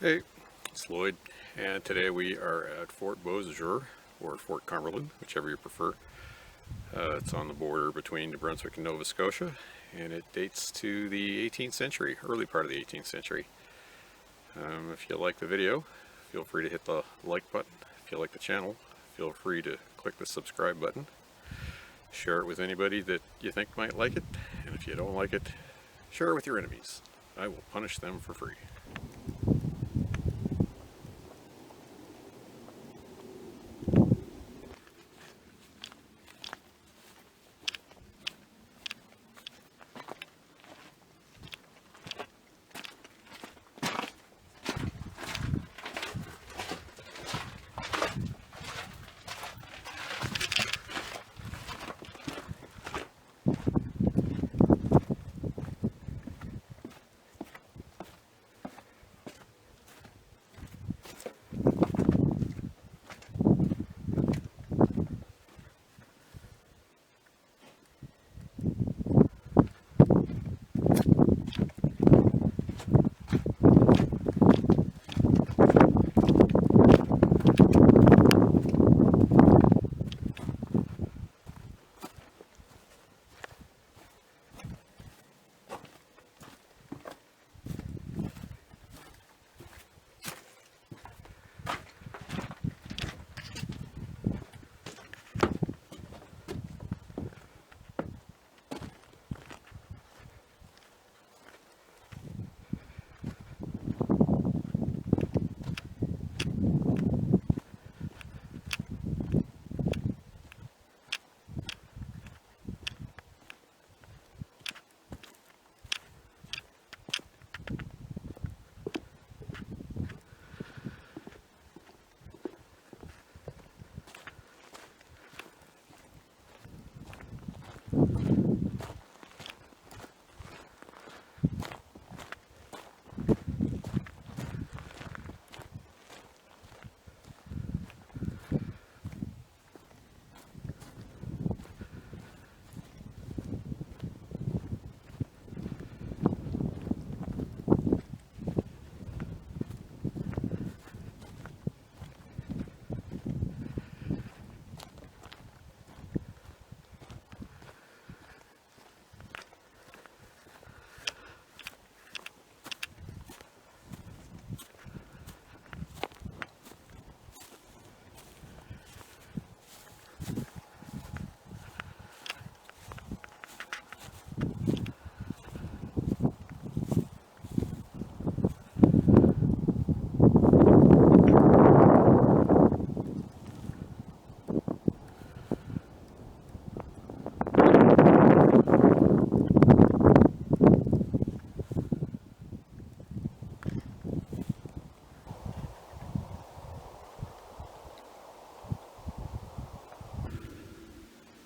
Hey, it's Lloyd, and today we are at Fort Beausejour, or Fort Cumberland, whichever you prefer. It's on the border between New Brunswick and Nova Scotia, and it dates to the 18th century, early part of the 18th century. If you like the video, feel free to hit the like button. If you like the channel, feel free to click the subscribe button. Share it with anybody that you think might like it, and if you don't like it, share it with your enemies. I will punish them for free.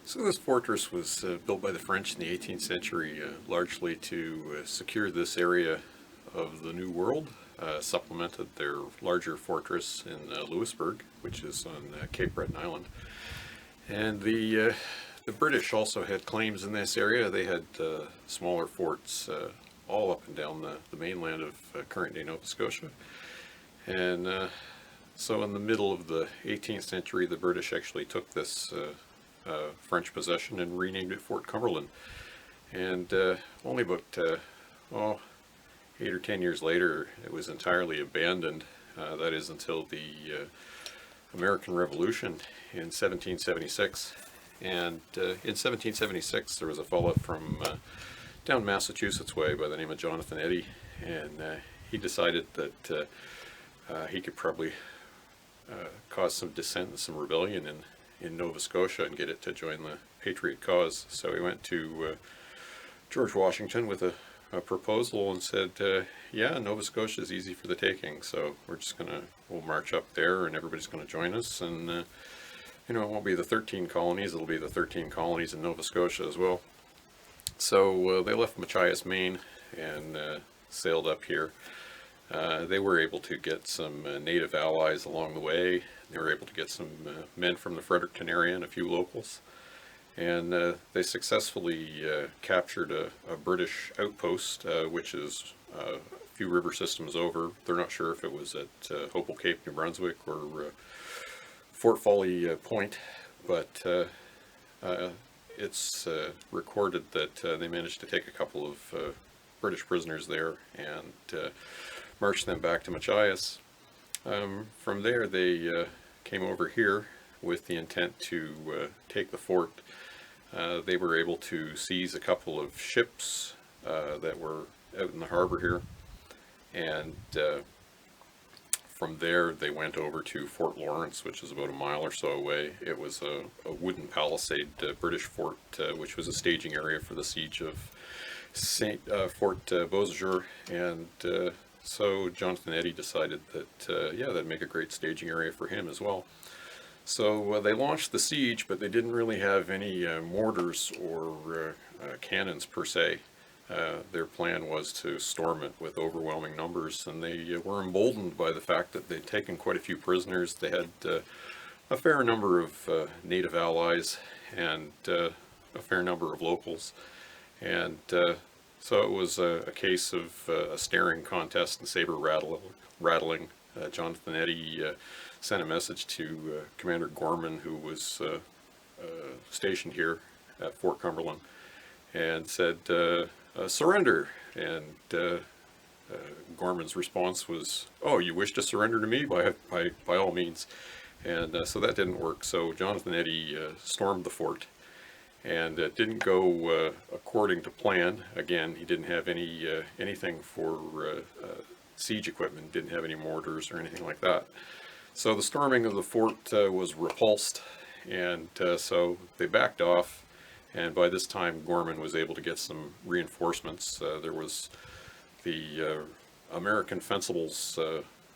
So this fortress was built by the French in the 18th century, largely to secure this area of the New World, supplemented their larger fortress in Louisbourg, which is on Cape Breton Island. And the British also had claims in this area. They had smaller forts all up and down the mainland of current-day Nova Scotia. And so in the middle of the 18th century, the British actually took this French possession and renamed it Fort Cumberland. And only about 8 or 10 years later, it was entirely abandoned. That is until the American Revolution in 1776. And in 1776, there was a fellow from down Massachusetts way by the name of Jonathan Eddy, and he decided that he could probably cause some dissent and some rebellion in Nova Scotia and get it to join the Patriot cause. So he went to George Washington with a proposal and said, yeah, Nova Scotia is easy for the taking, so we'll march up there and everybody's gonna join us, and it won't be the 13 colonies, it'll be the 13 colonies in Nova Scotia as well. So they left Machias, Maine, and sailed up here. They were able to get some native allies along the way. They were able to get some men from the Fredericton area and a few locals. And they successfully captured a British outpost, which is few river systems over. They're not sure if it was at Hopewell Cape, New Brunswick, or Fort Folly Point, but it's recorded that they managed to take a couple of British prisoners there and march them back to Machias. From there they came over here with the intent to take the fort. They were able to seize a couple of ships that were out in the harbor here, and from there they went over to Fort Lawrence, which is about a mile or so away. It was a wooden palisade British fort, which was a staging area for the siege of Fort Beausejour, and so Jonathan Eddy decided that yeah, that'd make a great staging area for him as well. So they launched the siege, but they didn't really have any mortars or cannons per se. Their plan was to storm it with overwhelming numbers, and they were emboldened by the fact that they'd taken quite a few prisoners. They had a fair number of native allies and a fair number of locals, and so it was a case of a staring contest and saber rattling. Jonathan Eddy sent a message to Commander Gorman, who was stationed here at Fort Cumberland, and said, surrender. And Gorman's response was, "Oh, you wish to surrender to me? By all means." And so that didn't work. So Jonathan Eddy stormed the fort, and it didn't go according to plan. Again, he didn't have anything for siege equipment, didn't have any mortars or anything like that. So the storming of the fort was repulsed, and so they backed off. And by this time, Gorman was able to get some reinforcements. There was the American Fencibles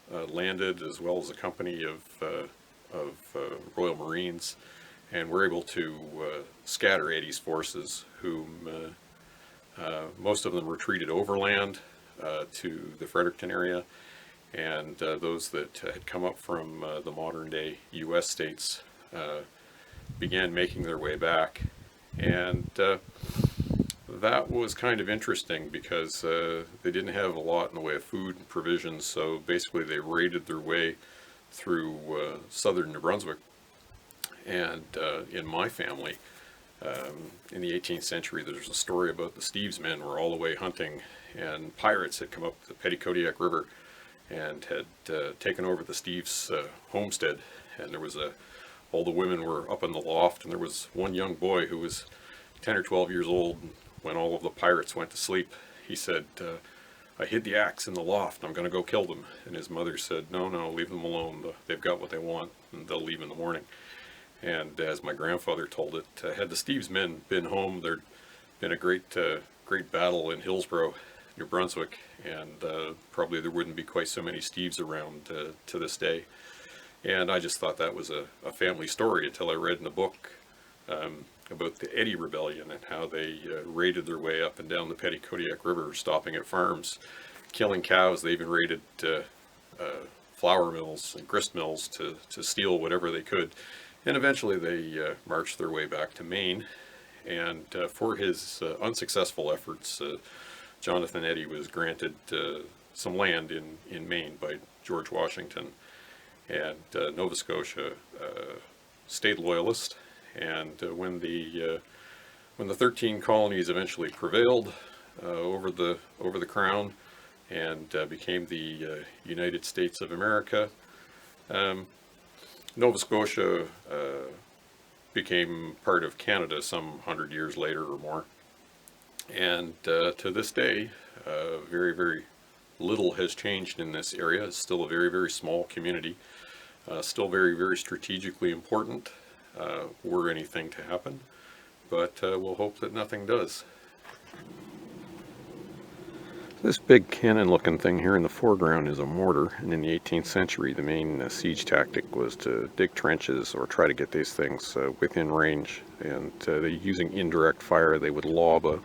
landed, as well as a company of Royal Marines, and were able to scatter Eddy's forces, whom most of them retreated overland to the Fredericton area, and those that had come up from the modern-day U.S. states began making their way back. And that was kind of interesting because they didn't have a lot in the way of food and provisions, so basically they raided their way through southern New Brunswick. And in my family, in the 18th century, there's a story about the Steves men were all away hunting, and pirates had come up the Petitcodiac River and had taken over the Steves homestead, and there was all the women were up in the loft, and there was one young boy who was 10 or 12 years old. And when all of the pirates went to sleep, he said, "I hid the axe in the loft, I'm going to go kill them." And his mother said, "No, leave them alone. They've got what they want, and they'll leave in the morning." And as my grandfather told it, had the Steves men been home, there'd been a great battle in Hillsborough, New Brunswick, and probably there wouldn't be quite so many Steves around to this day. And I just thought that was a family story until I read in the book about the Eddy Rebellion and how they raided their way up and down the Petitcodiac River, stopping at farms, killing cows. They even raided flour mills and grist mills to steal whatever they could. And eventually they marched their way back to Maine. And for his unsuccessful efforts, Jonathan Eddy was granted some land in Maine by George Washington. And Nova Scotia stayed loyalist, and when the 13 colonies eventually prevailed over the crown and became the United States of America, Nova Scotia became part of Canada some 100 years later or more, and to this day, very, very little has changed in this area. It's still a very, very small community. Still very, very strategically important were anything to happen, but we'll hope that nothing does. This big cannon-looking thing here in the foreground is a mortar, and in the 18th century the main siege tactic was to dig trenches or try to get these things within range, and using indirect fire they would lob a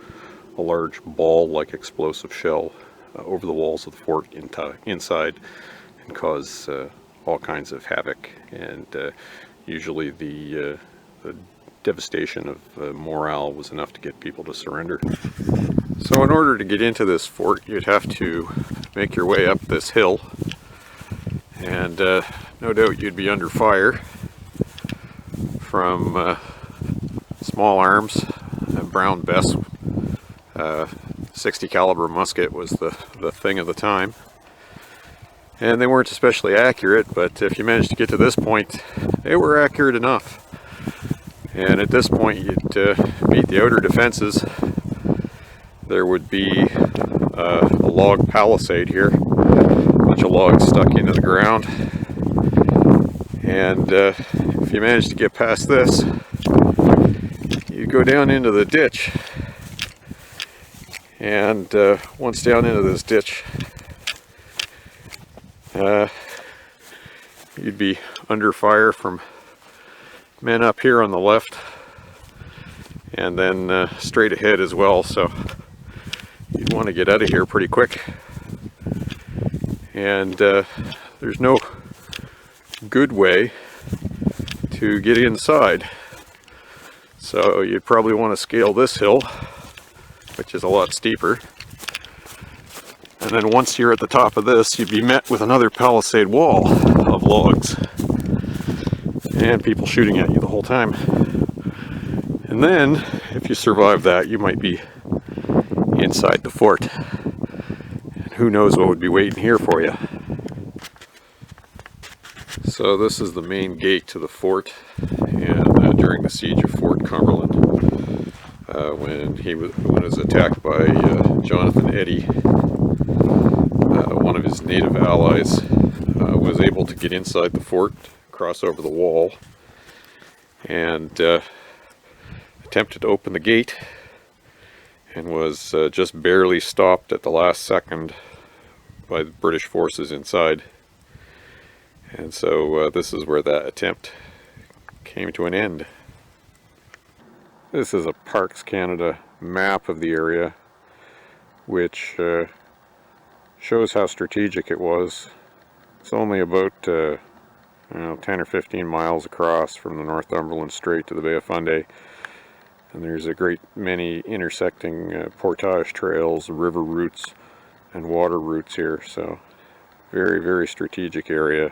large ball-like explosive shell over the walls of the fort inside and cause all kinds of havoc, and usually the devastation of morale was enough to get people to surrender. So in order to get into this fort, you'd have to make your way up this hill, and no doubt you'd be under fire from small arms. A Brown Bess 60 caliber musket was the thing of the time, and they weren't especially accurate, but if you managed to get to this point, they were accurate enough. And at this point, you'd beat the outer defenses. There would be a log palisade here, a bunch of logs stuck into the ground, and if you managed to get past this, you go down into the ditch, and once down into this ditch, you'd be under fire from men up here on the left, and then straight ahead as well, so you'd want to get out of here pretty quick. And there's no good way to get inside, so you'd probably want to scale this hill, which is a lot steeper, and then once you're at the top of this, you'd be met with another palisade wall of logs and people shooting at you the whole time. And then if you survive that, you might be inside the fort, and who knows what would be waiting here for you. So this is the main gate to the fort, and during the siege of Fort Cumberland, when it was attacked by Jonathan Eddy, one of his native allies was able to get inside the fort, cross over the wall, and attempted to open the gate, and was just barely stopped at the last second by the British forces inside. And so this is where that attempt came to an end. This is a Parks Canada map of the area, which shows how strategic it was. It's only about 10 or 15 miles across from the Northumberland Strait to the Bay of Fundy, and there's a great many intersecting portage trails, river routes, and water routes here, so very, very strategic area.